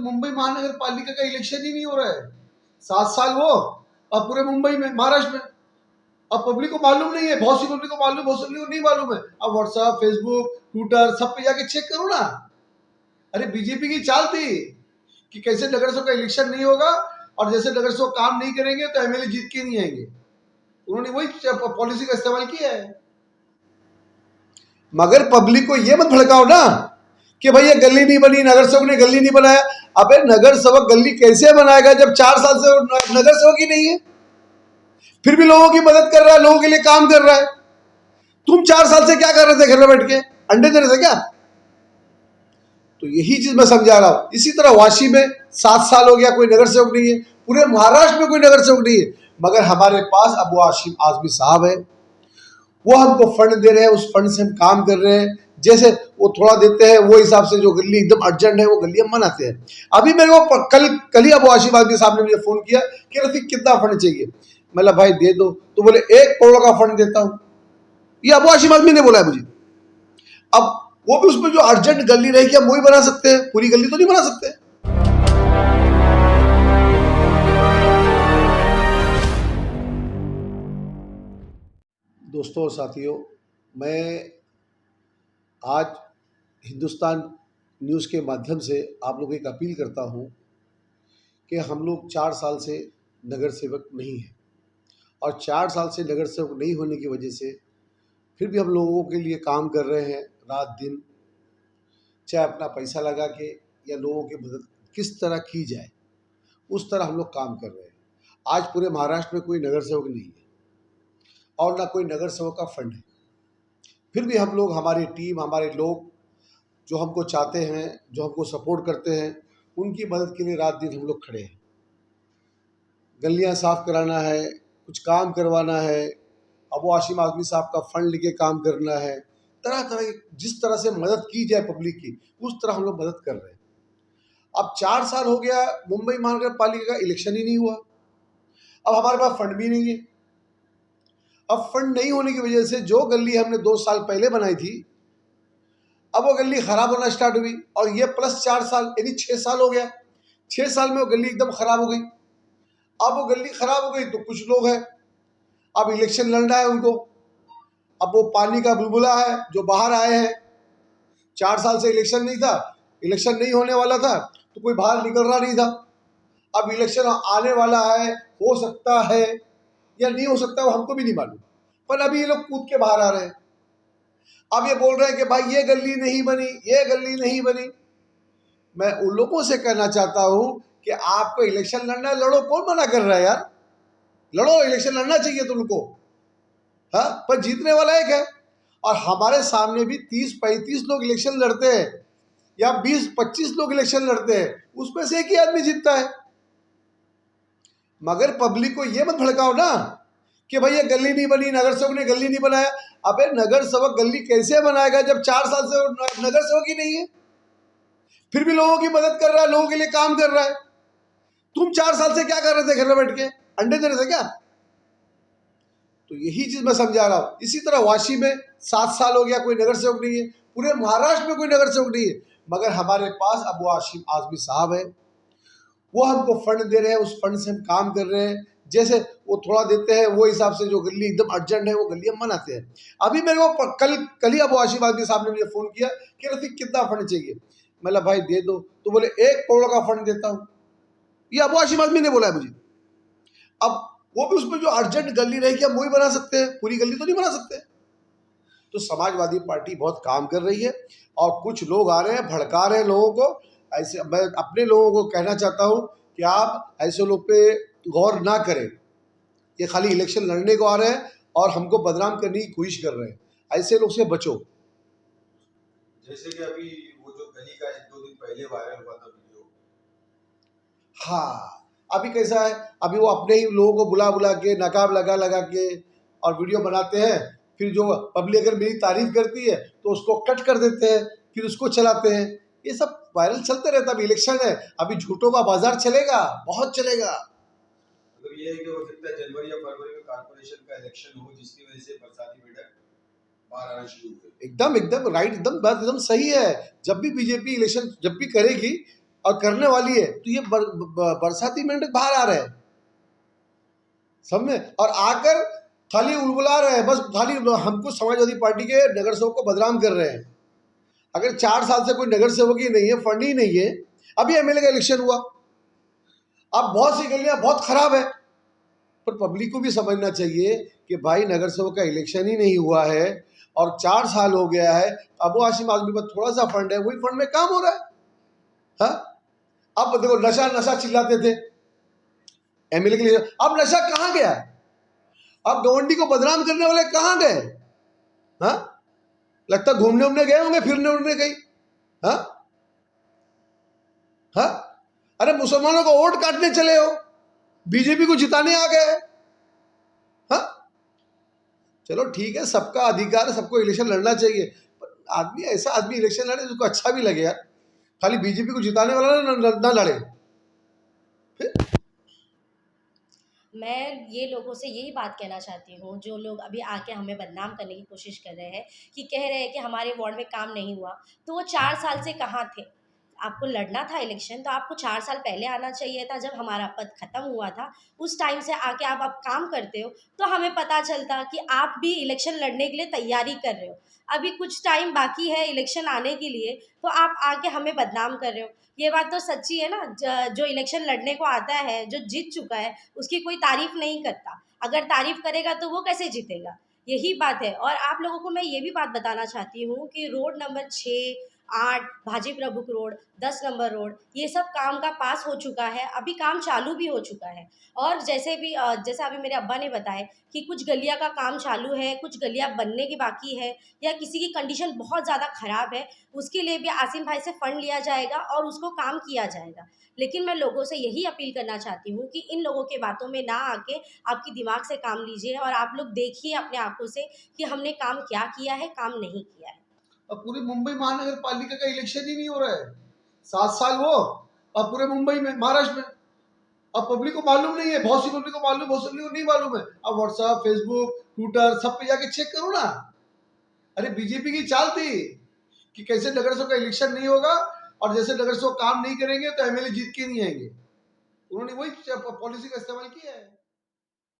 मुंबई महानगर पालिका का इलेक्शन ही नहीं हो रहा है। 7 साल वो, अब पूरे मुंबई में, महाराष्ट्र में, अब पब्लिक को मालूम नहीं है, बहुत सी पब्लिक को मालूम, बहुत सी पब्लिक को नहीं मालूम है। अब व्हाट्सएप, फेसबुक, ट्विटर सब पे जाके चेक करो ना। अरे बीजेपी की चाल थी कि कैसे नगर सेवक का इलेक्शन नहीं होगा और जैसे नगर सेवक काम नहीं करेंगे तो एमएलए जीत के नहीं आएंगे। उन्होंने वही पॉलिसी का इस्तेमाल किया है। मगर पब्लिक को ये मत भड़काओ ना कि भाई ये गली नहीं बनी, नगर सेवक ने गली नहीं बनाया। अबे नगर सेवक गली कैसे बनाएगा जब 4 साल से नगर सेवक ही नहीं है, फिर भी लोगों की मदद कर रहा है, लोगों के लिए काम कर रहा है। तुम 4 साल से क्या कर रहे थे घर में बैठ के, अंडे दे रहे थे क्या? तो यही चीज मैं समझा रहा हूं। इसी तरह वाशी में 7 साल हो गया, कोई नगर सेवक नहीं है, पूरे महाराष्ट्र में कोई नगर सेवक नहीं है। मगर हमारे पास अबू हाशिम आजमी साहब है, वो हमको फंड दे रहे हैं, उस फंड से हम काम कर रहे हैं। जैसे वो थोड़ा देते हैं वो हिसाब से जो गली एकदम अर्जेंट है वो गली हम बनाते हैं। अभी मेरे को कल ही अबू हाशिम आजमी साहब ने मुझे फोन किया कि रफीक कितना फंड चाहिए। मतलब भाई दे दो, तो बोले 1 करोड़ का फंड देता हूं। ये अबू हाशिम आजमी ने बोला है मुझे। अब वो भी उसमें जो अर्जेंट गली रहेगी हम वही बना सकते हैं, पूरी गली तो नहीं बना सकते। दोस्तों और साथियों, मैं आज हिंदुस्तान न्यूज़ के माध्यम से आप लोगों को एक अपील करता हूं कि हम लोग 4 साल से नगर सेवक नहीं हैं और 4 साल से नगर सेवक नहीं होने की वजह से फिर भी हम लोगों के लिए काम कर रहे हैं रात दिन, चाहे अपना पैसा लगा के या लोगों की मदद किस तरह की जाए उस तरह हम लोग काम कर रहे हैं। आज पूरे महाराष्ट्र में कोई नगर सेवक नहीं है और ना कोई नगर सेवक का फंड है, फिर भी हम लोग, हमारी टीम, हमारे लोग जो हमको चाहते हैं, जो हमको सपोर्ट करते हैं, उनकी मदद के लिए रात दिन हम लोग खड़े हैं। गलियां साफ कराना है, कुछ काम करवाना है, अबू हाशिम आजमी साहब का फंड लेके काम करना है, तरह तरह की जिस तरह से मदद की जाए पब्लिक की उस तरह हम लोग मदद कर रहे हैं। अब 4 साल हो गया, मुंबई महानगर पालिका का इलेक्शन ही नहीं हुआ। अब हमारे पास फंड भी नहीं है। अब फंड नहीं होने की वजह से जो गली हमने 2 साल पहले बनाई थी, अब वो गली खराब होना स्टार्ट हुई और ये प्लस 4 साल यानी 6 साल हो गया। 6 साल में वो गली एकदम खराब हो गई। अब वो गली खराब हो गई तो कुछ लोग हैं, अब इलेक्शन लड़ना है उनको। अब वो पानी का बुलबुला है जो बाहर आए हैं। 4 साल से इलेक्शन नहीं था, इलेक्शन नहीं होने वाला था तो कोई बाहर निकल रहा नहीं था। अब इलेक्शन आने वाला है, हो सकता है या नहीं हो सकता वो हमको भी नहीं मालूम, पर अभी ये लोग कूद के बाहर आ रहे हैं। अब ये बोल रहे हैं कि भाई ये गली नहीं बनी, ये गली नहीं बनी। मैं उन लोगों से कहना चाहता हूं कि आपको इलेक्शन लड़ना है, लड़ो, कौन मना कर रहा है यार? लड़ो, इलेक्शन लड़ना चाहिए तुमको, हाँ, पर जीतने वाला एक है। और हमारे सामने भी 30-35 लोग इलेक्शन लड़ते हैं या 20-25 लोग इलेक्शन लड़ते हैं, उसमें से एक ही आदमी जीतता है। मगर पब्लिक को ये मत भड़काओ ना कि भाई ये गली नहीं बनी, नगर सेवक ने गली नहीं बनाया। अबे नगर सेवक गली कैसे बनाएगा जब 4 साल से नगर सेवक ही नहीं है, फिर भी लोगों की मदद कर रहा है, लोगों के लिए काम कर रहा है। तुम 4 साल से क्या कर रहे थे घर में बैठ के, अंडे दे रहे थे क्या? तो यही चीज मैं समझा रहा हूं। इसी तरह वाशी में 7 साल हो गया, कोई नगर सेवक नहीं है, पूरे महाराष्ट्र में कोई नगर सेवक नहीं है। मगर हमारे पास अबू हाशिम आजमी साहब है, वो हमको फंड दे रहे हैं, उस फंड से हम काम कर रहे हैं। जैसे वो थोड़ा देते हैं वो हिसाब से जो गली एकदम अर्जेंट है वो गली हम बनाते हैं। अभी मेरे को कल ही अबू हाशिम आजमी साहब ने मुझे फोन किया कि रफीक कितना फंड चाहिए। मतलब भाई दे दो, तो बोले 1 करोड़ का फंड देता हूं। ये अबू हाशिम आजमी ने बोला है मुझे। अब वो भी उसमें जो अर्जेंट गली रहेगी हम वही बना सकते हैं, पूरी गली तो नहीं बना सकते। तो समाजवादी पार्टी बहुत काम कर रही है और कुछ लोग आ रहे हैं, भड़का रहे हैं लोगों को। ऐसे मैं अपने लोगों को कहना चाहता हूं कि आप ऐसे लोग पे गौर ना करें। ये खाली इलेक्शन लड़ने को आ रहे हैं और हमको बदनाम करने की कोशिश कर रहे हैं। ऐसे लोग से बचो। जैसे कि अभी वो जो गली का 1-2 दिन पहले वायरल हुआ था वीडियो। हाँ, अभी कैसा है, अभी वो अपने ही लोगों को बुला बुला के, नकाब लगा लगा के और वीडियो बनाते हैं। फिर जो पब्लिक अगर मेरी तारीफ करती है तो उसको कट कर देते हैं, फिर उसको चलाते हैं। ये सब वायरल चलते रहता है। अभी इलेक्शन है, अभी झूठों का बाजार चलेगा, बहुत चलेगा। मतलब ये है कि हो सकता है जनवरी या फरवरी में कारपोरेशन का इलेक्शन हो जिसकी वजह से बरसाती मेढक बाहर आना शुरू हुए। एकदम एकदम राइट, एकदम बात एकदम सही है। जब भी बीजेपी इलेक्शन जब भी करेगी, और करने वाली है, तो ये बरसाती मेंढक बाहर आ रहे हैं सब में, और आकर खाली उलबुला रहे हैं, बस खाली हमको समाजवादी पार्टी के नगर सेवक को बदनाम कर रहे हैं। अगर 4 साल से कोई नगर सेवक ही नहीं है, फंड ही नहीं है, अभी एमएलए का इलेक्शन हुआ, अब बहुत सी गलियां बहुत खराब है, पर पब्लिक को भी समझना चाहिए कि भाई नगर सेवक का इलेक्शन ही नहीं हुआ है और 4 साल हो गया है, अब वो आसिम आदमी पर थोड़ा सा फंड है, वही फंड में काम हो रहा है। हाँ, अब देखो नशा नशा चिल्लाते थे एमएलए के लिए, अब नशा कहाँ गया? अब गवंडी को बदनाम करने वाले कहाँ गए? हाँ, लगता घूमने उमने गए होंगे, फिरने उड़ने गई। हाँ हाँ, अरे मुसलमानों को वोट काटने चले हो, बीजेपी को जिताने आ गए। हाँ, चलो ठीक है, सबका अधिकार है, सबको इलेक्शन लड़ना चाहिए, पर आदमी ऐसा आदमी इलेक्शन लड़े जिसको अच्छा भी लगे यार, खाली बीजेपी को जिताने वाला ना लड़े। मैं ये लोगों से यही बात कहना चाहती हूँ, जो लोग अभी आके हमें बदनाम करने की कोशिश कर रहे हैं, कि कह रहे हैं कि हमारे वार्ड में काम नहीं हुआ, तो वो 4 साल से कहाँ थे? आपको लड़ना था इलेक्शन तो आपको 4 साल पहले आना चाहिए था, जब हमारा पद खत्म हुआ था। उस टाइम से आके आप अब काम करते हो, तो हमें पता चलता कि आप भी इलेक्शन लड़ने के लिए तैयारी कर रहे हो। अभी कुछ टाइम बाकी है इलेक्शन आने के लिए, तो आप आके हमें बदनाम कर रहे हो। ये बात तो सच्ची है ना, जो इलेक्शन लड़ने को आता है, जो जीत चुका है, उसकी कोई तारीफ नहीं करता। अगर तारीफ करेगा तो वो कैसे जीतेगा? यही बात है। और आप लोगों को मैं ये भी बात बताना चाहती हूँ कि रोड नंबर 6, 8, भाजी प्रभुक रोड, 10 नंबर रोड, ये सब काम का पास हो चुका है, अभी काम चालू भी हो चुका है। और जैसे अभी मेरे अब्बा ने बताया कि कुछ गलियाँ का काम चालू है, कुछ गलियाँ बनने की बाकी है, या किसी की कंडीशन बहुत ज़्यादा ख़राब है, उसके लिए भी आसिम भाई से फ़ंड लिया जाएगा और उसको काम किया जाएगा। लेकिन मैं लोगों से यही अपील करना चाहती हूँ कि इन लोगों के बातों में ना आके आपकी दिमाग से काम लीजिए, और आप लोग देखिए अपने आँखों से कि हमने काम क्या किया है, काम नहीं किया है। अब पूरी मुंबई महानगर पालिका का इलेक्शन ही नहीं हो रहा है, 7 साल वो, अब पूरे मुंबई में, महाराष्ट्र में, अब पब्लिक को मालूम नहीं है, बहुत सी पब्लिक को मालूम, बहुत सी पब्लिक को नहीं मालूम है। अब व्हाट्सएप, फेसबुक, ट्विटर सब पे जाके चेक करो ना। अरे बीजेपी की चाल थी कि कैसे नगर सेवक का इलेक्शन नहीं होगा, और जैसे नगर सेवक काम नहीं करेंगे तो एमएलए जीत के नहीं आएंगे, उन्होंने वही पॉलिसी का इस्तेमाल किया है।